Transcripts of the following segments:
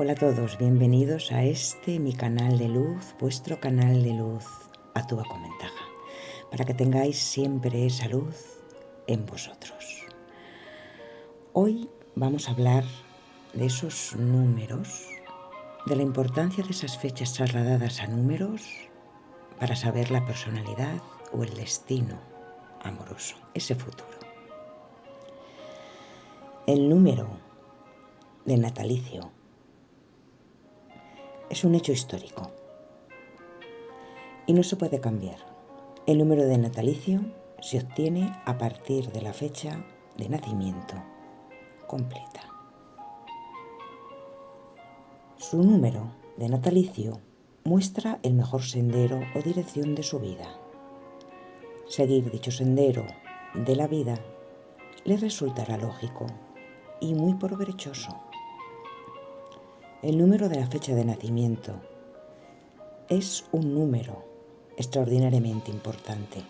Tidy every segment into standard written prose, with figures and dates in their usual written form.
Hola a todos, bienvenidos a mi canal de luz, vuestro canal de luz, Actúa con Ventaja, para que tengáis siempre esa luz en vosotros. Hoy vamos a hablar de esos números, de la importancia de esas fechas trasladadas a números para saber la personalidad o el destino amoroso, ese futuro. El número de natalicio es un hecho histórico y no se puede cambiar. El número de natalicio se obtiene a partir de la fecha de nacimiento completa. Su número de natalicio muestra el mejor sendero o dirección de su vida. Seguir dicho sendero de la vida le resultará lógico y muy provechoso. El número de la fecha de nacimiento es un número extraordinariamente importante,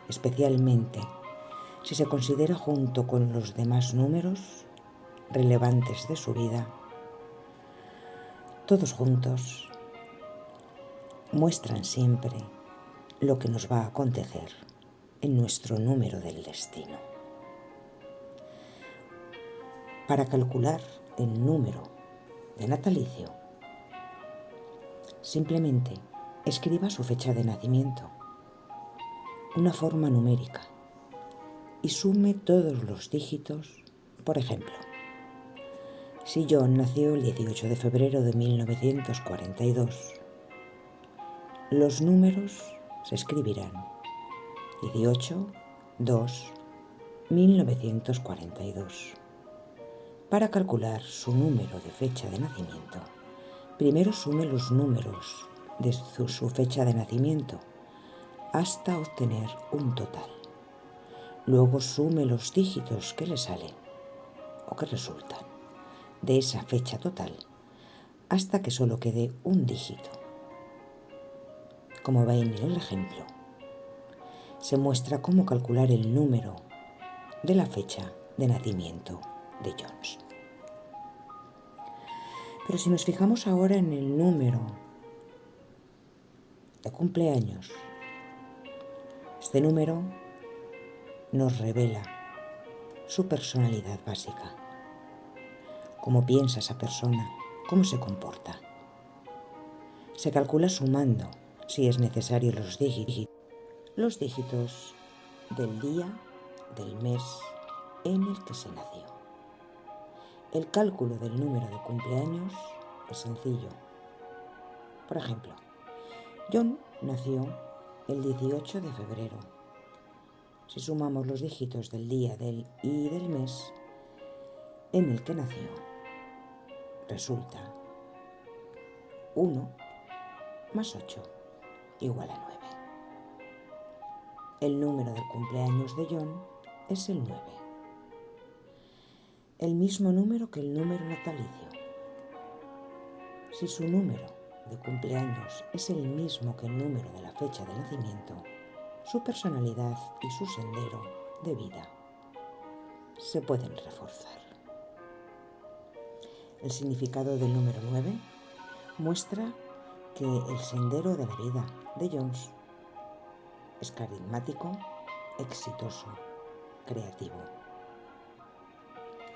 especialmente si se considera junto con los demás números relevantes de su vida. Todos juntos muestran siempre lo que nos va a acontecer en nuestro número del destino. Para calcular el número de natalicio, simplemente escriba su fecha de nacimiento, una forma numérica, y sume todos los dígitos. Por ejemplo, si John nació el 18 de febrero de 1942, los números se escribirán 18, 2, 1942. Para calcular su número de fecha de nacimiento, primero sume los números de su fecha de nacimiento hasta obtener un total. Luego sume los dígitos que le salen o que resultan de esa fecha total hasta que solo quede un dígito. Como veis en el ejemplo, se muestra cómo calcular el número de la fecha de nacimiento de Jones. Pero si nos fijamos ahora en el número de cumpleaños, este número nos revela su personalidad básica, cómo piensa esa persona, cómo se comporta. Se calcula sumando, si es necesario, los dígitos del día, del mes en el que se nació. El cálculo del número de cumpleaños es sencillo. Por ejemplo, John nació el 18 de febrero. Si sumamos los dígitos del día y del mes en el que nació, resulta 1 más 8 igual a 9. El número del cumpleaños de John es el 9. El mismo número que el número natalicio. Si su número de cumpleaños es el mismo que el número de la fecha de nacimiento, su personalidad y su sendero de vida se pueden reforzar. El significado del número 9 muestra que el sendero de la vida de Jones es carismático, exitoso, creativo.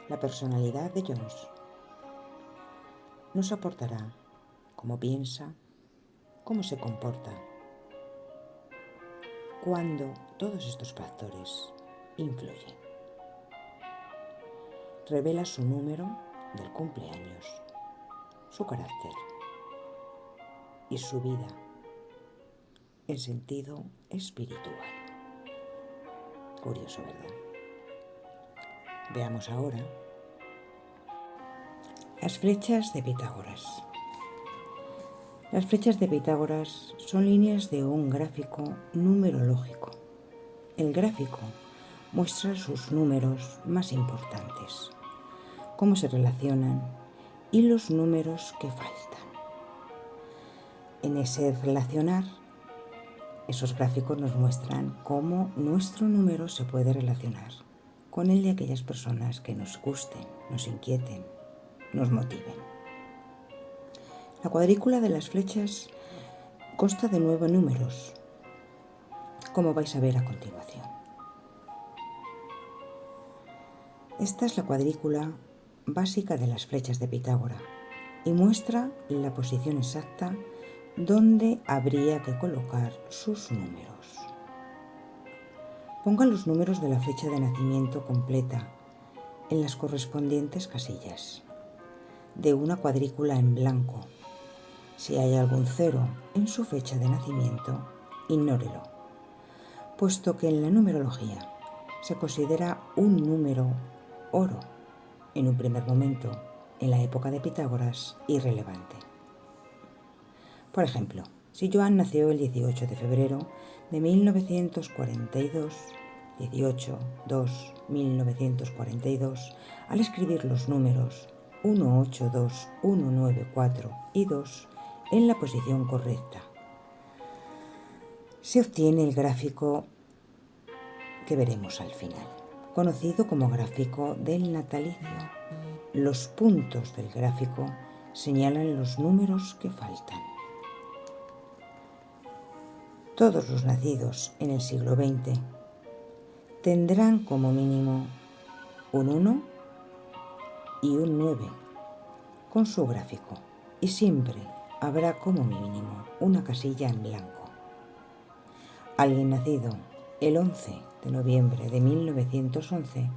La personalidad de Jones nos aportará cómo piensa, cómo se comporta, cuando todos estos factores influyen. Revela su número del cumpleaños, su carácter y su vida en sentido espiritual. Curioso, ¿verdad? Veamos ahora las flechas de Pitágoras. Las flechas de Pitágoras son líneas de un gráfico numerológico. El gráfico muestra sus números más importantes, cómo se relacionan y los números que faltan. En ese relacionar, esos gráficos nos muestran cómo nuestro número se puede relacionar con el de aquellas personas que nos gusten, nos inquieten, nos motiven. La cuadrícula de las flechas consta de 9 números, como vais a ver a continuación. Esta es la cuadrícula básica de las flechas de Pitágoras y muestra la posición exacta donde habría que colocar sus números. Ponga los números de la fecha de nacimiento completa en las correspondientes casillas de una cuadrícula en blanco. Si hay algún cero en su fecha de nacimiento, ignórelo, puesto que en la numerología se considera un número oro en un primer momento, en la época de Pitágoras, irrelevante. Por ejemplo, si Joan nació el 18 de febrero de 1942, 18-2-1942, al escribir los números 182, 194 y 2 en la posición correcta, se obtiene el gráfico que veremos al final, conocido como gráfico del natalicio. Los puntos del gráfico señalan los números que faltan. Todos los nacidos en el siglo XX tendrán como mínimo un 1 y un 9 con su gráfico, y siempre habrá como mínimo una casilla en blanco. Alguien nacido el 11 de noviembre de 1911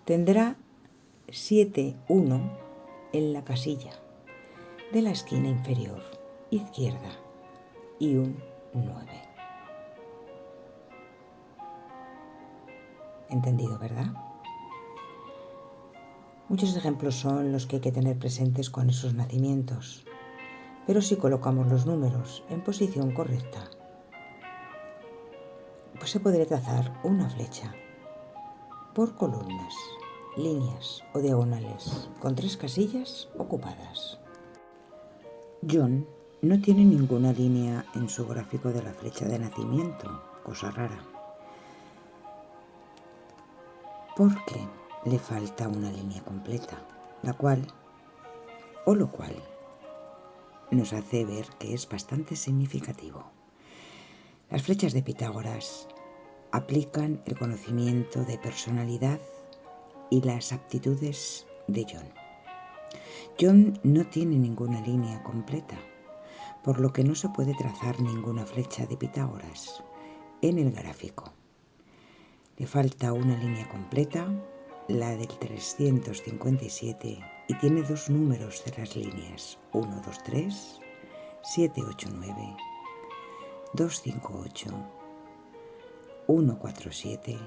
tendrá 7-1 en la casilla de la esquina inferior izquierda y un 9. ¿Entendido, verdad? Muchos ejemplos son los que hay que tener presentes con esos nacimientos, pero si colocamos los números en posición correcta, pues se podría trazar una flecha por columnas, líneas o diagonales con 3 casillas ocupadas. John no tiene ninguna línea en su gráfico de la flecha de nacimiento, cosa rara, porque le falta una línea completa, lo cual nos hace ver que es bastante significativo. Las flechas de Pitágoras aplican el conocimiento de personalidad y las aptitudes de John. John no tiene ninguna línea completa, por lo que no se puede trazar ninguna flecha de Pitágoras en el gráfico. Le falta una línea completa, la del 357, y tiene 2 números de las líneas 123, 789, 258, 147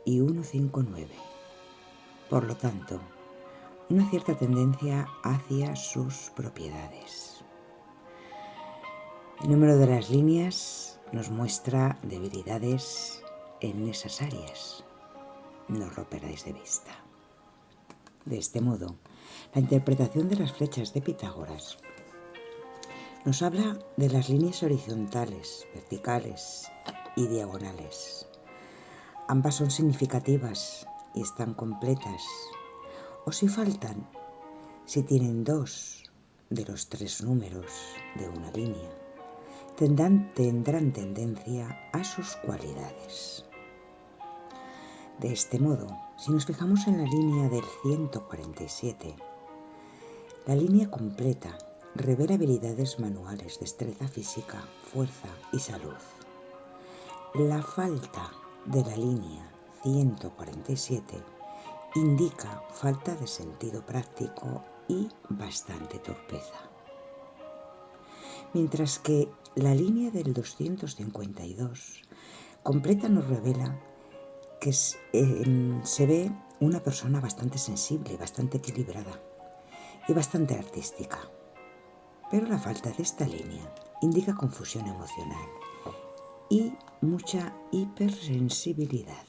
y 159. Por lo tanto, una cierta tendencia hacia sus propiedades. El número de las líneas nos muestra debilidades en esas áreas. No lo perdáis de vista. De este modo, la interpretación de las flechas de Pitágoras nos habla de las líneas horizontales, verticales y diagonales. Ambas son significativas y están completas. O si faltan, si tienen 2 de los 3 números de una línea, tendrán tendencia a sus cualidades. De este modo, si nos fijamos en la línea del 147, la línea completa revela habilidades manuales, destreza física, fuerza y salud. La falta de la línea 147 indica falta de sentido práctico y bastante torpeza. Mientras que la línea del 252 completa nos revela que se ve una persona bastante sensible, bastante equilibrada y bastante artística. Pero la falta de esta línea indica confusión emocional y mucha hipersensibilidad.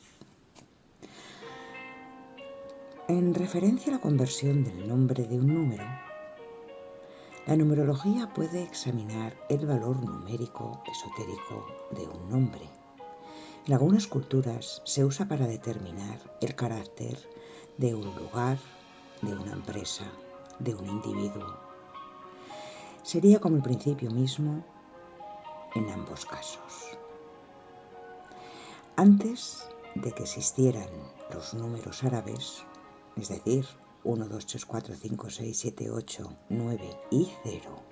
En referencia a la conversión del nombre de un número, la numerología puede examinar el valor numérico esotérico de un nombre. En algunas culturas se usa para determinar el carácter de un lugar, de una empresa, de un individuo. Sería como el principio mismo en ambos casos. Antes de que existieran los números árabes, es decir, 1, 2, 3, 4, 5, 6, 7, 8, 9 y 0,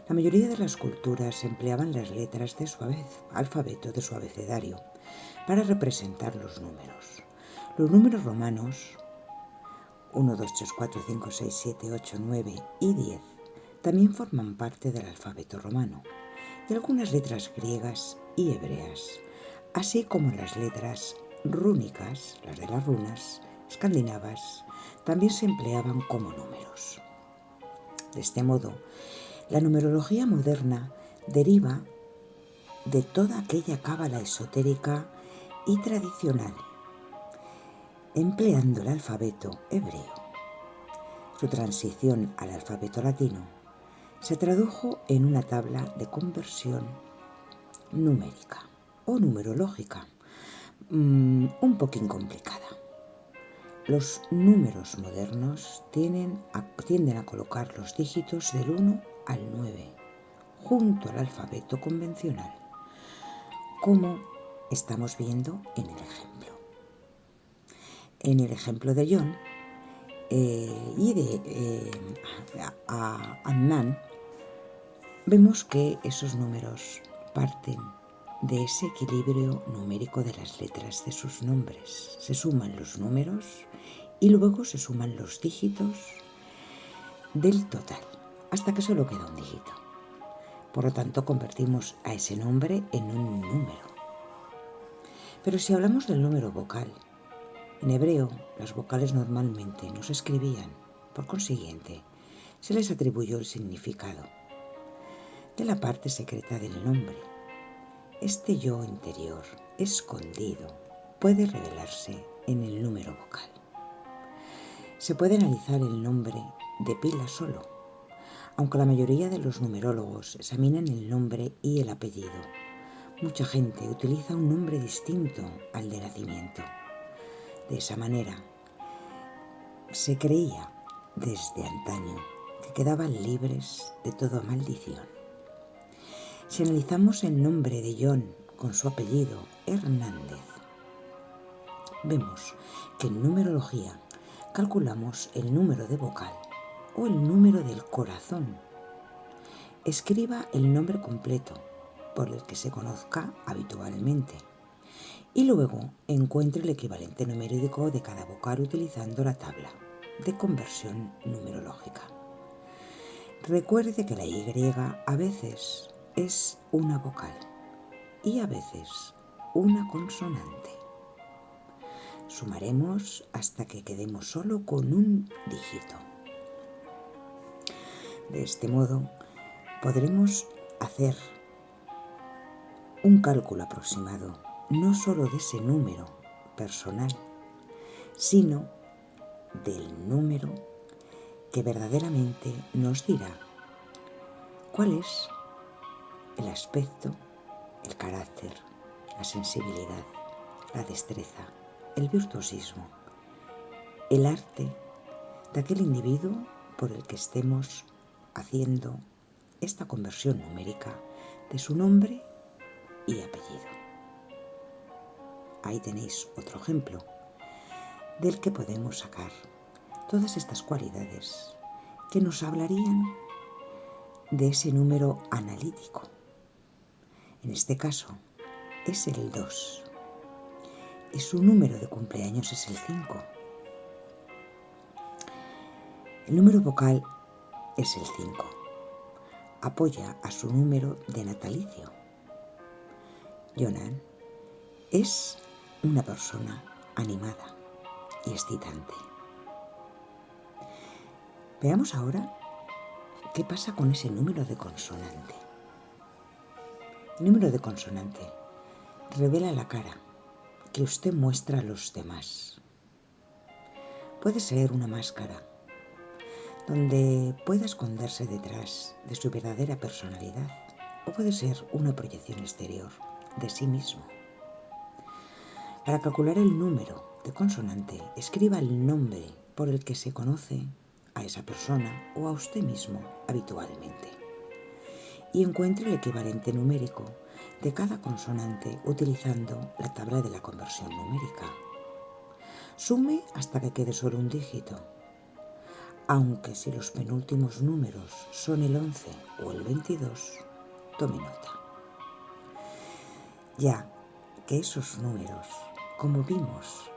la mayoría de las culturas empleaban las letras de su alfabeto, de su abecedario, para representar los números. Los números romanos, 1, 2, 3, 4, 5, 6, 7, 8, 9 y 10, también forman parte del alfabeto romano, y algunas letras griegas y hebreas, así como las letras rúnicas, las de las runas escandinavas, también se empleaban como números. De este modo, la numerología moderna deriva de toda aquella cábala esotérica y tradicional, empleando el alfabeto hebreo. Su transición al alfabeto latino se tradujo en una tabla de conversión numérica o numerológica, un poquín complicada. Los números modernos tienden a colocar los dígitos del 1 al 9 junto al alfabeto convencional, como estamos viendo en el ejemplo. En el ejemplo de John y de Adnan, vemos que esos números parten de ese equilibrio numérico de las letras de sus nombres. Se suman los números y luego se suman los dígitos del total, hasta que solo queda un dígito. Por lo tanto, convertimos a ese nombre en un número. Pero si hablamos del número vocal, en hebreo las vocales normalmente no se escribían, por consiguiente, se les atribuyó el significado de la parte secreta del nombre. Este yo interior, escondido, puede revelarse en el número vocal. Se puede analizar el nombre de pila solo, aunque la mayoría de los numerólogos examinan el nombre y el apellido. Mucha gente utiliza un nombre distinto al de nacimiento. De esa manera, se creía desde antaño que quedaban libres de toda maldición. Si analizamos el nombre de John con su apellido Hernández, vemos que en numerología calculamos el número de vocal o el número del corazón. Escriba el nombre completo por el que se conozca habitualmente y luego encuentre el equivalente numérico de cada vocal utilizando la tabla de conversión numerológica. Recuerde que la Y a veces es una vocal y a veces una consonante. Sumaremos hasta que quedemos solo con un dígito. De este modo, podremos hacer un cálculo aproximado no solo de ese número personal, sino del número que verdaderamente nos dirá cuál es el aspecto, el carácter, la sensibilidad, la destreza, el virtuosismo, el arte de aquel individuo por el que estemos haciendo esta conversión numérica de su nombre y apellido. Ahí tenéis otro ejemplo del que podemos sacar todas estas cualidades que nos hablarían de ese número analítico. En este caso es el 2 y su número de cumpleaños es el 5. El número vocal es el 5. Apoya a su número de natalicio. Jonan es una persona animada y excitante. Veamos ahora qué pasa con ese número de consonante. El número de consonante revela la cara que usted muestra a los demás. Puede ser una máscara donde pueda esconderse detrás de su verdadera personalidad, o puede ser una proyección exterior de sí mismo. Para calcular el número de consonante, escriba el nombre por el que se conoce a esa persona o a usted mismo habitualmente. y encuentre el equivalente numérico de cada consonante utilizando la tabla de la conversión numérica. Sume hasta que quede solo un dígito, aunque si los penúltimos números son el 11 o el 22, tome nota. Ya que esos números, como vimos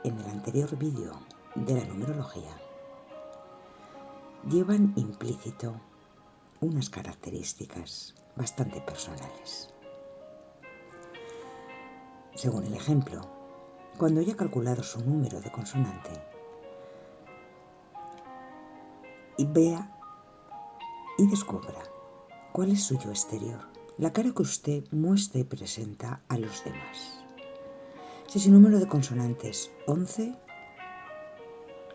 en el anterior vídeo de la numerología, llevan implícito unas características bastante personales. Según el ejemplo, cuando haya calculado su número de consonante, y vea y descubra cuál es su yo exterior, la cara que usted muestra y presenta a los demás. Si su número de consonante es 11,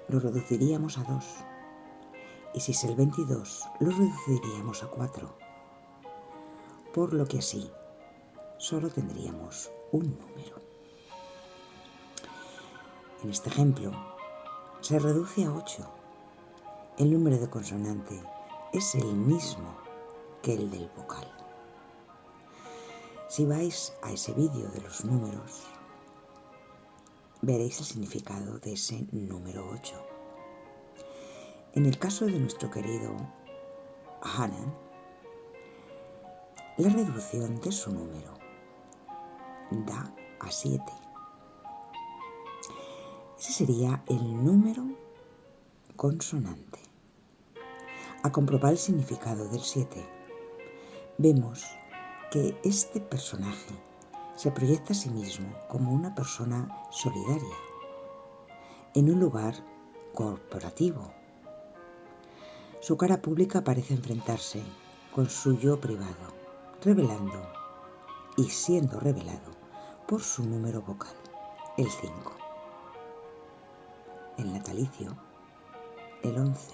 lo reduciríamos a 2. Y si es el 22, lo reduciríamos a 4. Por lo que así, solo tendríamos un número. En este ejemplo, se reduce a 8. El número de consonante es el mismo que el del vocal. Si vais a ese vídeo de los números, veréis el significado de ese número 8. En el caso de nuestro querido Hanan, la reducción de su número da a 7. Ese sería el número consonante. A comprobar el significado del 7, vemos que este personaje se proyecta a sí mismo como una persona solidaria en un lugar corporativo. Su cara pública parece enfrentarse con su yo privado, revelando y siendo revelado por su número vocal, el 5. El natalicio, el 11,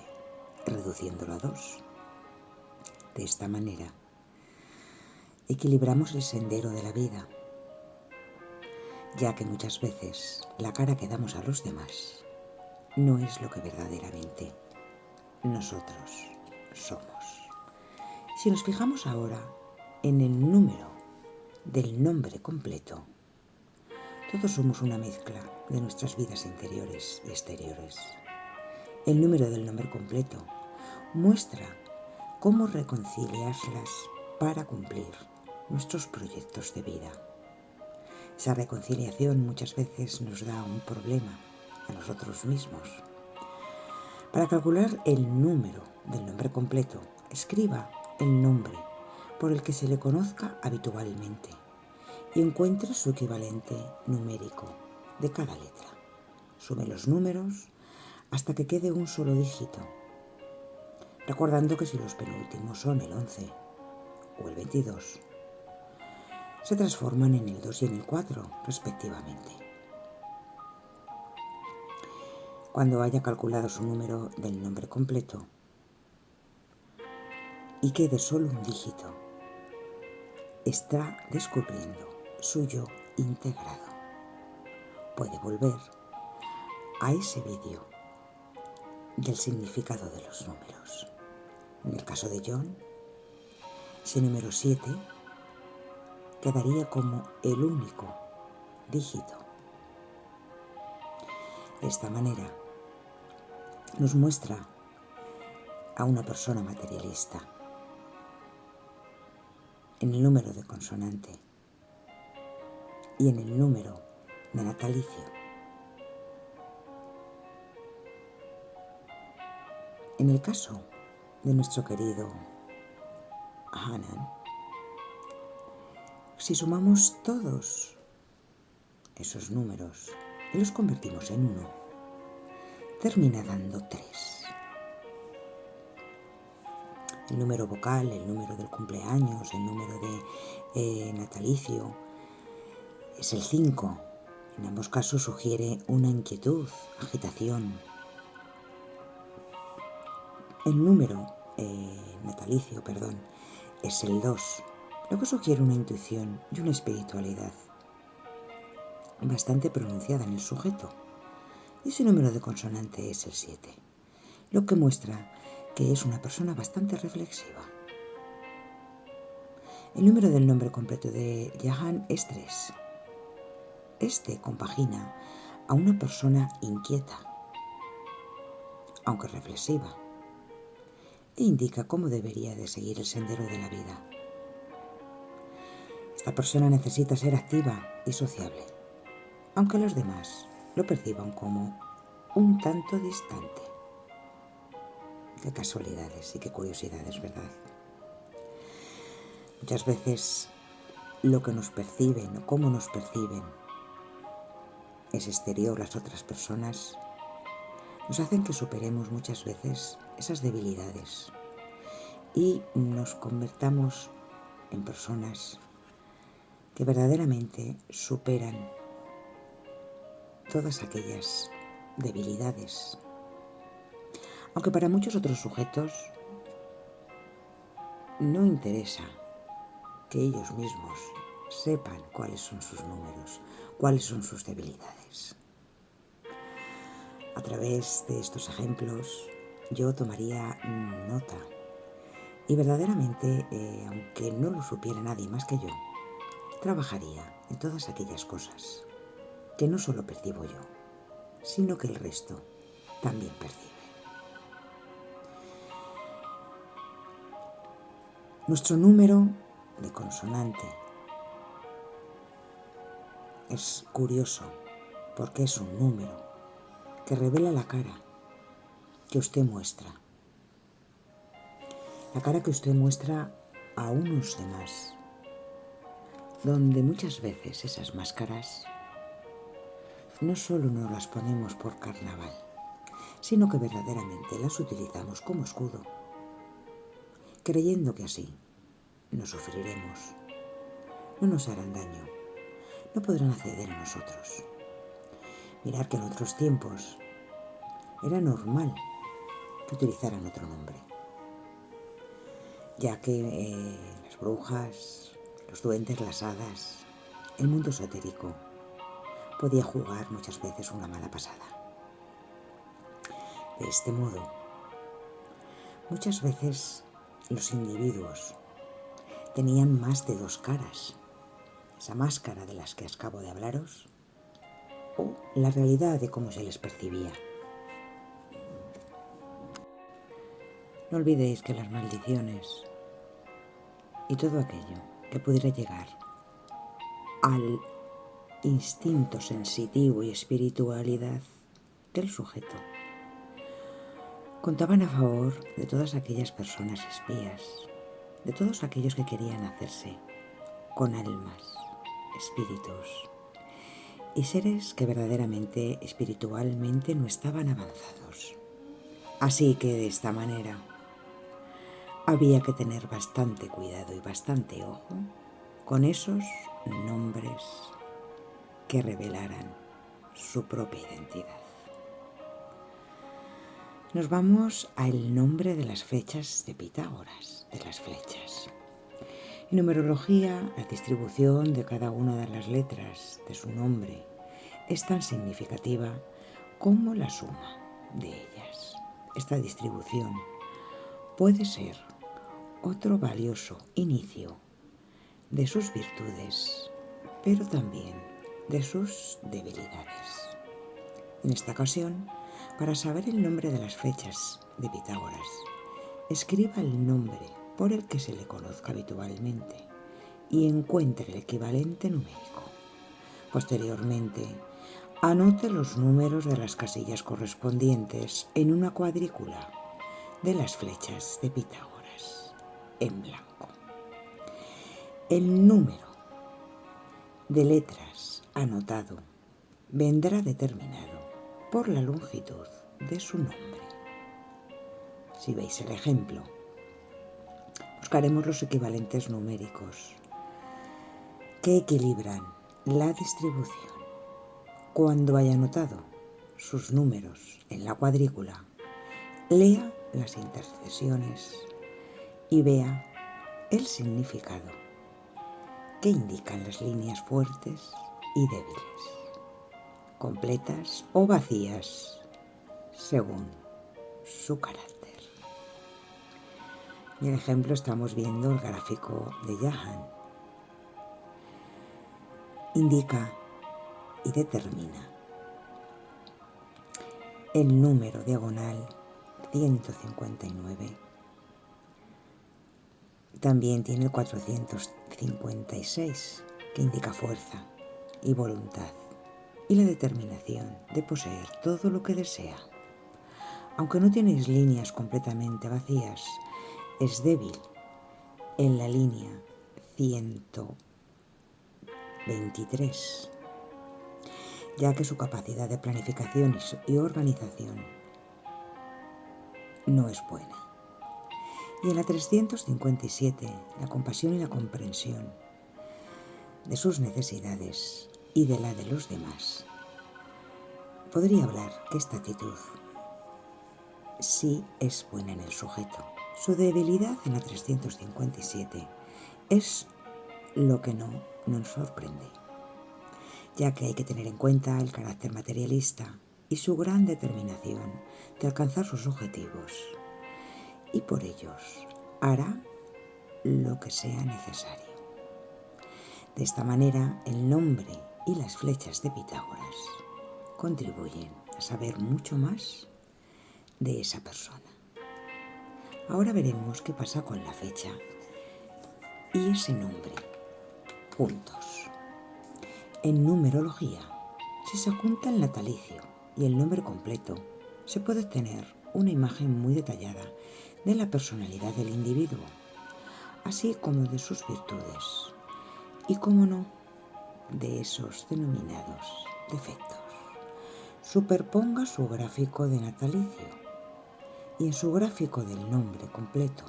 reduciéndolo a 2. De esta manera, equilibramos el sendero de la vida, ya que muchas veces la cara que damos a los demás no es lo que verdaderamente nosotros somos. Si nos fijamos ahora en el número del nombre completo, todos somos una mezcla de nuestras vidas interiores y exteriores. El número del nombre completo muestra cómo reconciliarlas para cumplir nuestros proyectos de vida. Esa reconciliación muchas veces nos da un problema a nosotros mismos. Para calcular el número del nombre completo, escriba el nombre por el que se le conozca habitualmente y encuentre su equivalente numérico de cada letra. Sume los números hasta que quede un solo dígito, recordando que si los penúltimos son el 11 o el 22, se transforman en el 2 y en el 4, respectivamente. Cuando haya calculado su número del nombre completo y quede solo un dígito, está descubriendo su yo integrado. Puede volver a ese vídeo del significado de los números. En el caso de John, ese número 7 quedaría como el único dígito. De esta manera nos muestra a una persona materialista en el número de consonante y en el número de natalicio. En el caso de nuestro querido Hanan, si sumamos todos esos números y los convertimos en 1, termina dando 3. El número vocal, el número del cumpleaños, el número de natalicio es el 5. En ambos casos sugiere una inquietud, agitación. El número natalicio, es el 2, lo que sugiere una intuición y una espiritualidad bastante pronunciada en el sujeto. Y su número de consonante es el 7, lo que muestra que es una persona bastante reflexiva. El número del nombre completo de Jahan es 3. Este compagina a una persona inquieta, aunque reflexiva, e indica cómo debería de seguir el sendero de la vida. Esta persona necesita ser activa y sociable, aunque los demás lo perciban como un tanto distante. Qué casualidades y qué curiosidades, ¿verdad? Muchas veces lo que nos perciben o cómo nos perciben es exterior las otras personas, nos hacen que superemos muchas veces esas debilidades y nos convertamos en personas que verdaderamente superan todas aquellas debilidades. Aunque para muchos otros sujetos no interesa que ellos mismos sepan cuáles son sus números, cuáles son sus debilidades. A través de estos ejemplos yo tomaría nota y verdaderamente, aunque no lo supiera nadie más que yo, trabajaría en todas aquellas cosas que no solo percibo yo, sino que el resto también percibe. Nuestro número de consonante es curioso porque es un número que revela la cara que usted muestra. La cara que usted muestra a unos demás, donde muchas veces esas máscaras no solo nos las ponemos por carnaval, sino que verdaderamente las utilizamos como escudo, creyendo que así no sufriremos, no nos harán daño, no podrán acceder a nosotros. Mirar que en otros tiempos era normal que utilizaran otro nombre, ya que las brujas, los duendes, las hadas, el mundo esotérico podía jugar muchas veces una mala pasada. De este modo, muchas veces los individuos tenían más de 2 caras, esa máscara de las que acabo de hablaros, o la realidad de cómo se les percibía. No olvidéis que las maldiciones y todo aquello que pudiera llegar al instinto sensitivo y espiritualidad del sujeto contaban a favor de todas aquellas personas espías, de todos aquellos que querían hacerse con almas, espíritus y seres que verdaderamente espiritualmente no estaban avanzados. Así que de esta manera había que tener bastante cuidado y bastante ojo con esos nombres que revelaran su propia identidad. Nos vamos al nombre de las fechas de Pitágoras, de las flechas. En numerología, la distribución de cada una de las letras de su nombre es tan significativa como la suma de ellas. Esta distribución puede ser otro valioso inicio de sus virtudes, pero también de sus debilidades. En esta ocasión, para saber el nombre de las flechas de Pitágoras, escriba el nombre por el que se le conozca habitualmente y encuentre el equivalente numérico. Posteriormente, anote los números de las casillas correspondientes en una cuadrícula de las flechas de Pitágoras en blanco. El número de letras anotado vendrá determinado por la longitud de su nombre. Si veis el ejemplo, buscaremos los equivalentes numéricos que equilibran la distribución. Cuando haya anotado sus números en la cuadrícula, lea las intercesiones y vea el significado que indican las líneas fuertes y débiles, completas o vacías, según su carácter. Y en ejemplo estamos viendo el gráfico de Jahan. Indica y determina el número diagonal 159. También tiene el 456, que indica fuerza y voluntad y la determinación de poseer todo lo que desea. Aunque no tienes líneas completamente vacías, es débil en la línea 123, ya que su capacidad de planificación y organización no es buena. Y en la 357, la compasión y la comprensión de sus necesidades y de la de los demás. Podría hablar que esta actitud sí es buena en el sujeto. Su debilidad en la 357 es lo que no nos sorprende, ya que hay que tener en cuenta el carácter materialista y su gran determinación de alcanzar sus objetivos, y por ellos hará lo que sea necesario. De esta manera, el nombre y las flechas de Pitágoras contribuyen a saber mucho más de esa persona. Ahora veremos qué pasa con la fecha y ese nombre juntos. En numerología, si se junta el natalicio y el nombre completo, se puede obtener una imagen muy detallada de la personalidad del individuo, así como de sus virtudes y, cómo no, de esos denominados defectos. Superponga su gráfico de natalicio y en su gráfico del nombre completo.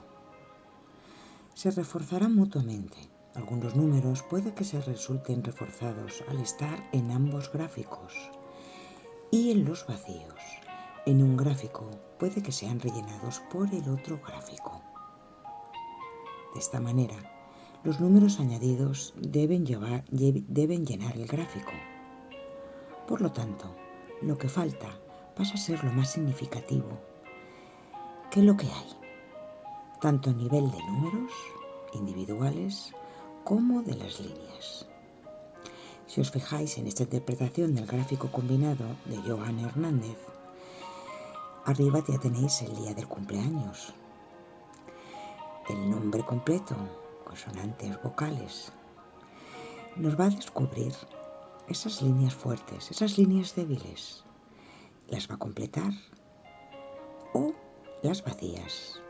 Se reforzarán mutuamente. Algunos números puede que se resulten reforzados al estar en ambos gráficos y en los vacíos. En un gráfico puede que sean rellenados por el otro gráfico. De esta manera, los números añadidos deben llenar el gráfico. Por lo tanto, lo que falta pasa a ser lo más significativo que lo que hay, tanto a nivel de números individuales como de las líneas. Si os fijáis en esta interpretación del gráfico combinado de Johan Hernández, arriba ya tenéis el día del cumpleaños, el nombre completo, consonantes, vocales. Nos va a descubrir esas líneas fuertes, esas líneas débiles. Las va a completar o las vacías,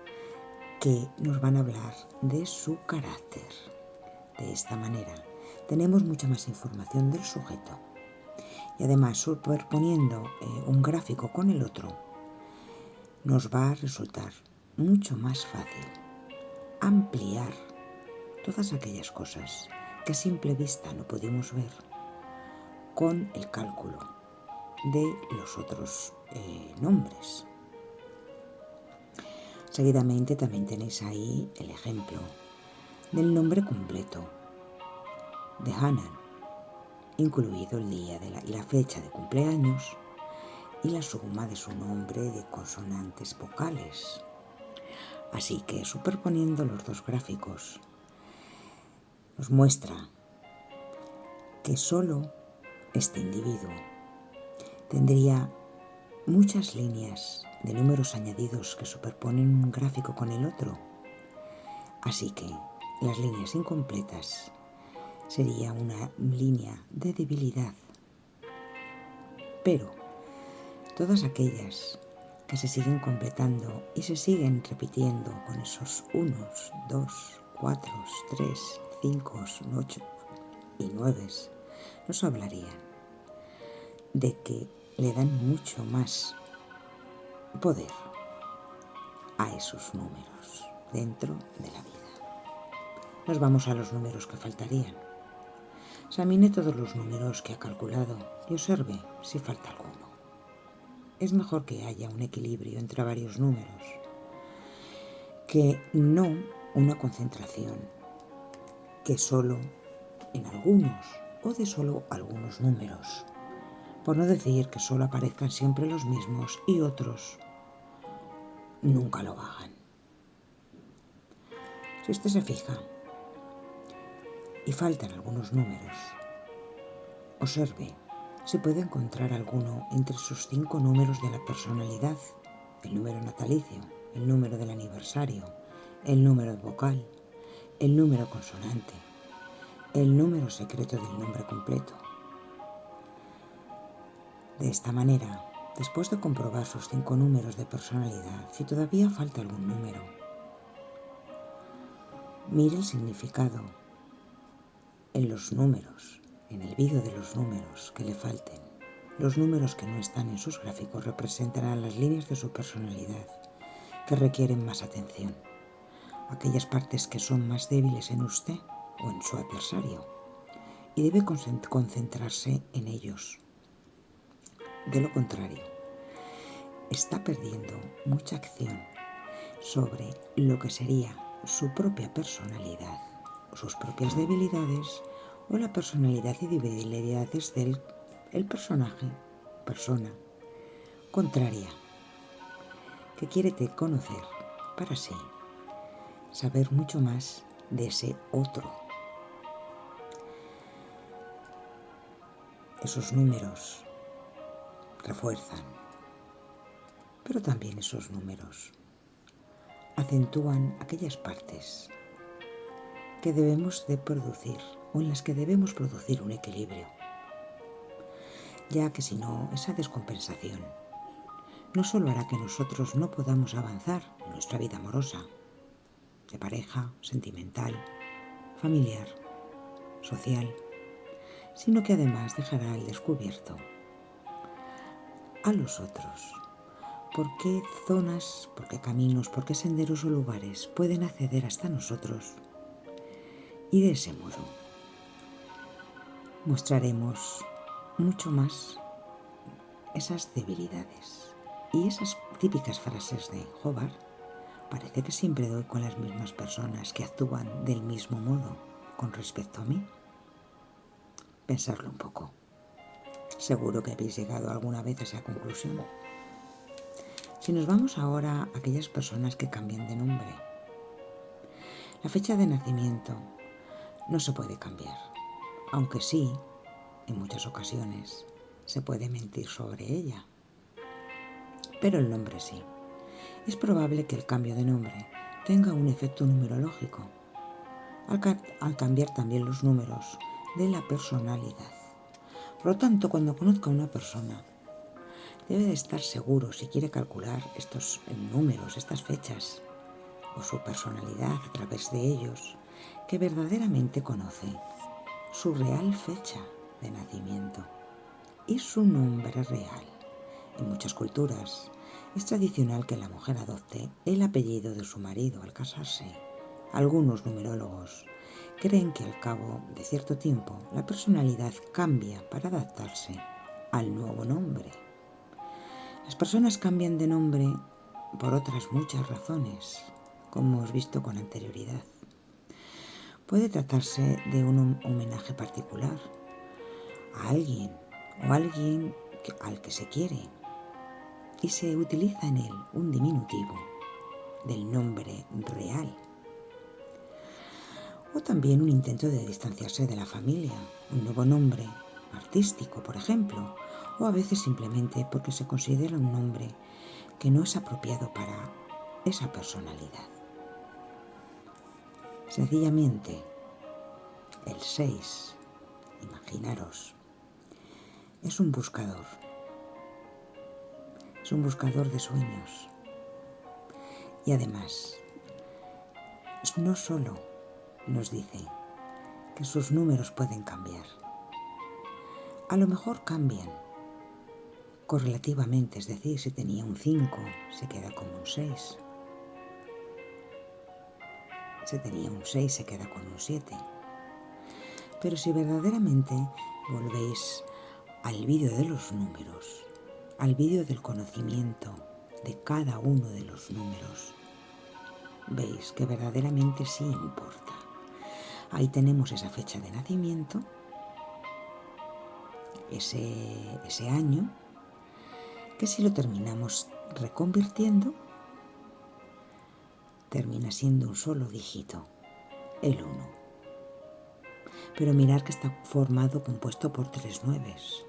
que nos van a hablar de su carácter. De esta manera, tenemos mucha más información del sujeto. Y además, superponiendo un gráfico con el otro, nos va a resultar mucho más fácil ampliar todas aquellas cosas que a simple vista no pudimos ver con el cálculo de los otros nombres. Seguidamente también tenéis ahí el ejemplo del nombre completo de Hanan, incluido el día y la fecha de cumpleaños y la suma de su nombre de consonantes vocales. Así que, superponiendo los dos gráficos, nos muestra que solo este individuo tendría muchas líneas de números añadidos que superponen un gráfico con el otro. Así que las líneas incompletas sería una línea de debilidad. Pero todas aquellas que se siguen completando y se siguen repitiendo con esos 1, 2, 4, 3, 5, 8 y 9, nos hablarían de que le dan mucho más poder a esos números dentro de la vida. Nos vamos a los números que faltarían. Examine todos los números que ha calculado y observe si falta alguno. Es mejor que haya un equilibrio entre varios números, que no una concentración, que solo en algunos o de solo algunos números, por no decir que solo aparezcan siempre los mismos y otros nunca lo hagan. Si usted se fija y faltan algunos números, observe si puede encontrar alguno entre sus 5 números de la personalidad: el número natalicio, el número del aniversario, el número vocal, el número consonante, el número secreto del nombre completo. De esta manera, después de comprobar sus 5 números de personalidad, si todavía falta algún número, mire el significado en los números, en el vídeo de los números que le falten. Los números que no están en sus gráficos representarán las líneas de su personalidad que requieren más atención, aquellas partes que son más débiles en usted o en su adversario, y debe concentrarse en ellos. De lo contrario, está perdiendo mucha acción sobre lo que sería su propia personalidad, sus propias debilidades o la personalidad y debilidades del personaje, persona contraria, que quiere conocer para sí, saber mucho más de ese otro. Esos números refuerzan, pero también esos números acentúan aquellas partes que debemos de producir o en las que debemos producir un equilibrio, ya que si no, esa descompensación no solo hará que nosotros no podamos avanzar en nuestra vida amorosa, de pareja, sentimental, familiar, social, sino que además dejará al descubierto a los otros por qué zonas, por qué caminos, por qué senderos o lugares pueden acceder hasta nosotros, y de ese modo mostraremos mucho más esas debilidades y esas típicas frases de Hobart: parece que siempre doy con las mismas personas que actúan del mismo modo con respecto a mí. Pensarlo un poco. Seguro que habéis llegado alguna vez a esa conclusión. Si nos vamos ahora a aquellas personas que cambian de nombre, la fecha de nacimiento no se puede cambiar, aunque sí, en muchas ocasiones, se puede mentir sobre ella. Pero el nombre sí. Es probable que el cambio de nombre tenga un efecto numerológico, al cambiar también los números de la personalidad. Por lo tanto, cuando conozca a una persona, debe de estar seguro, si quiere calcular estos números, estas fechas, o su personalidad a través de ellos, que verdaderamente conoce su real fecha de nacimiento y su nombre real. En muchas culturas es tradicional que la mujer adopte el apellido de su marido al casarse. Algunos numerólogos creen que al cabo de cierto tiempo la personalidad cambia para adaptarse al nuevo nombre. Las personas cambian de nombre por otras muchas razones, como hemos visto con anterioridad. Puede tratarse de un homenaje particular a alguien o a alguien al que se quiere, y se utiliza en él un diminutivo del nombre real. O también un intento de distanciarse de la familia, un nuevo nombre artístico, por ejemplo, o a veces simplemente porque se considera un nombre que no es apropiado para esa personalidad. Sencillamente, el 6, imaginaros, es un buscador de sueños. Y además, no solo nos dice que sus números pueden cambiar, a lo mejor cambian correlativamente, es decir, si tenía un 5, se queda como un 6. Si tenía un 6, se queda con un 7. Pero si verdaderamente volvéis al vídeo de los números, al vídeo del conocimiento de cada uno de los números, veis que verdaderamente sí importa. Ahí tenemos esa fecha de nacimiento, ese año, que si lo terminamos reconvirtiendo, termina siendo un solo dígito, el 1. Pero mirar que está compuesto por 3 nueves.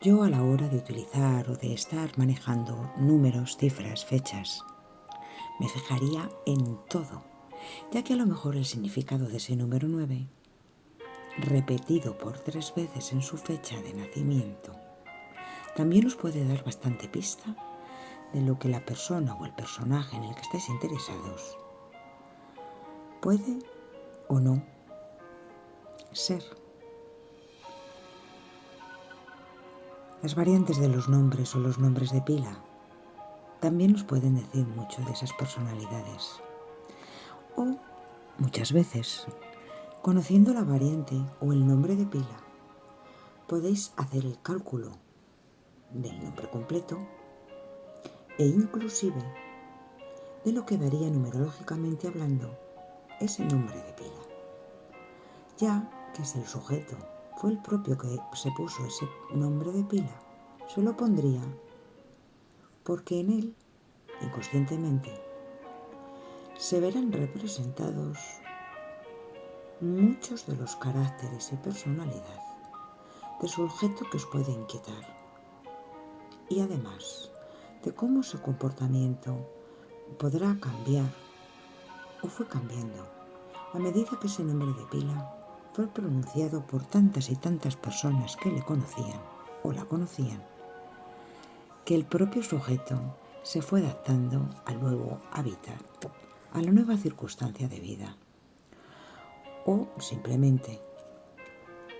Yo a la hora de utilizar o de estar manejando números, cifras, fechas, me fijaría en todo, ya que a lo mejor el significado de ese número 9, repetido por 3 veces en su fecha de nacimiento, también os puede dar bastante pista de lo que la persona o el personaje en el que estáis interesados puede o no ser. Las variantes de los nombres o los nombres de pila también nos pueden decir mucho de esas personalidades. O muchas veces, conociendo la variante o el nombre de pila, podéis hacer el cálculo del nombre completo e inclusive de lo que daría numerológicamente hablando ese nombre de pila, ya que si el sujeto fue el propio que se puso ese nombre de pila, se lo pondría porque en él, inconscientemente, se verán representados muchos de los caracteres y personalidad de su objeto que os puede inquietar, y además de cómo su comportamiento podrá cambiar o fue cambiando a medida que ese nombre de pila fue pronunciado por tantas y tantas personas que le conocían o la conocían, que el propio sujeto se fue adaptando al nuevo hábitat, a la nueva circunstancia de vida, o simplemente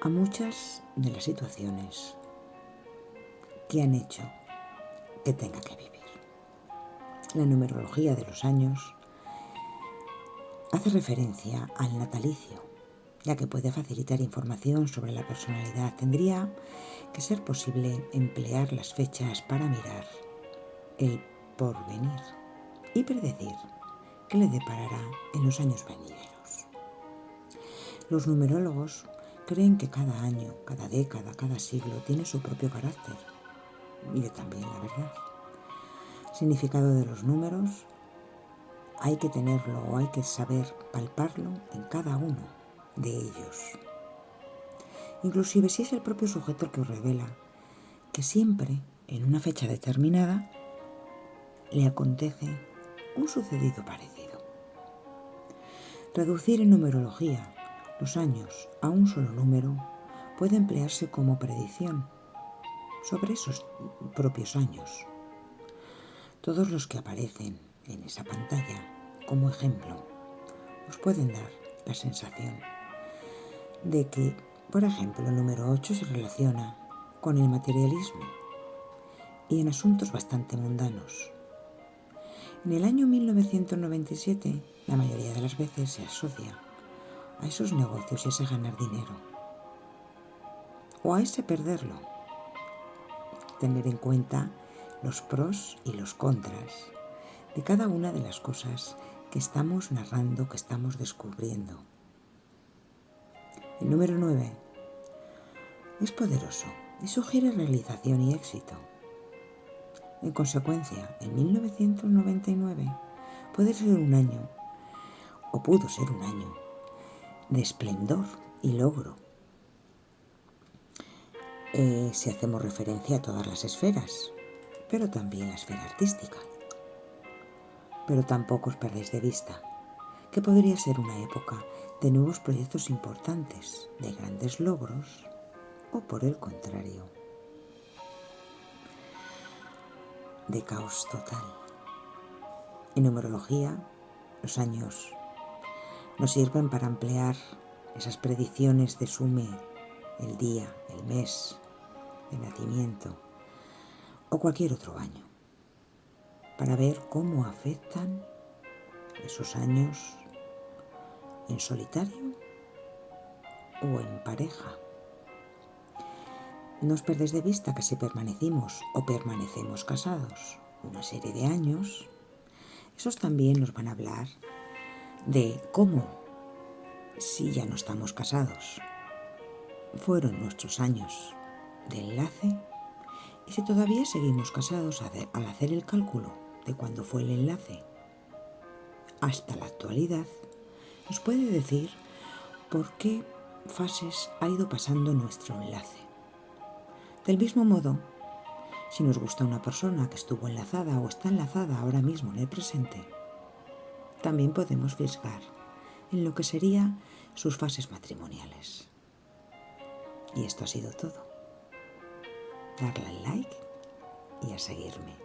a muchas de las situaciones que han hecho que tenga que vivir. La numerología de los años hace referencia al natalicio, ya que puede facilitar información sobre la personalidad. Tendría que ser posible emplear las fechas para mirar el porvenir y predecir qué le deparará en los años venideros. Los numerólogos creen que cada año, cada década, cada siglo tiene su propio carácter, y también la verdad. Significado de los números hay que tenerlo o hay que saber palparlo en cada uno de ellos. Inclusive si es el propio sujeto el que os revela que siempre, en una fecha determinada, le acontece un sucedido parecido. Reducir en numerología los años a un solo número puede emplearse como predicción sobre esos propios años. Todos los que aparecen en esa pantalla como ejemplo os pueden dar la sensación de que, por ejemplo, el número 8 se relaciona con el materialismo y en asuntos bastante mundanos. En el año 1997, la mayoría de las veces se asocia a esos negocios y a ese ganar dinero, o a ese perderlo. Tener en cuenta los pros y los contras de cada una de las cosas que estamos narrando, que estamos descubriendo. El número 9 es poderoso y sugiere realización y éxito. En consecuencia, en 1999 puede ser un año, o pudo ser un año, de esplendor y logro. Si hacemos referencia a todas las esferas, pero también la esfera artística. Pero tampoco os perdéis de vista que podría ser una época de nuevos proyectos importantes, de grandes logros, o por el contrario, de caos total. En numerología, los años nos sirven para ampliar esas predicciones de sume, el día, el mes, el nacimiento o cualquier otro año, para ver cómo afectan esos años en solitario o en pareja. No os perdéis de vista que si permanecimos o permanecemos casados una serie de años, esos también nos van a hablar de cómo, si ya no estamos casados, fueron nuestros años de enlace, y si todavía seguimos casados al hacer el cálculo de cuándo fue el enlace hasta la actualidad, nos puede decir por qué fases ha ido pasando nuestro enlace. Del mismo modo, si nos gusta una persona que estuvo enlazada o está enlazada ahora mismo en el presente, también podemos fisgar en lo que serían sus fases matrimoniales. Y esto ha sido todo. Darle al like y a seguirme.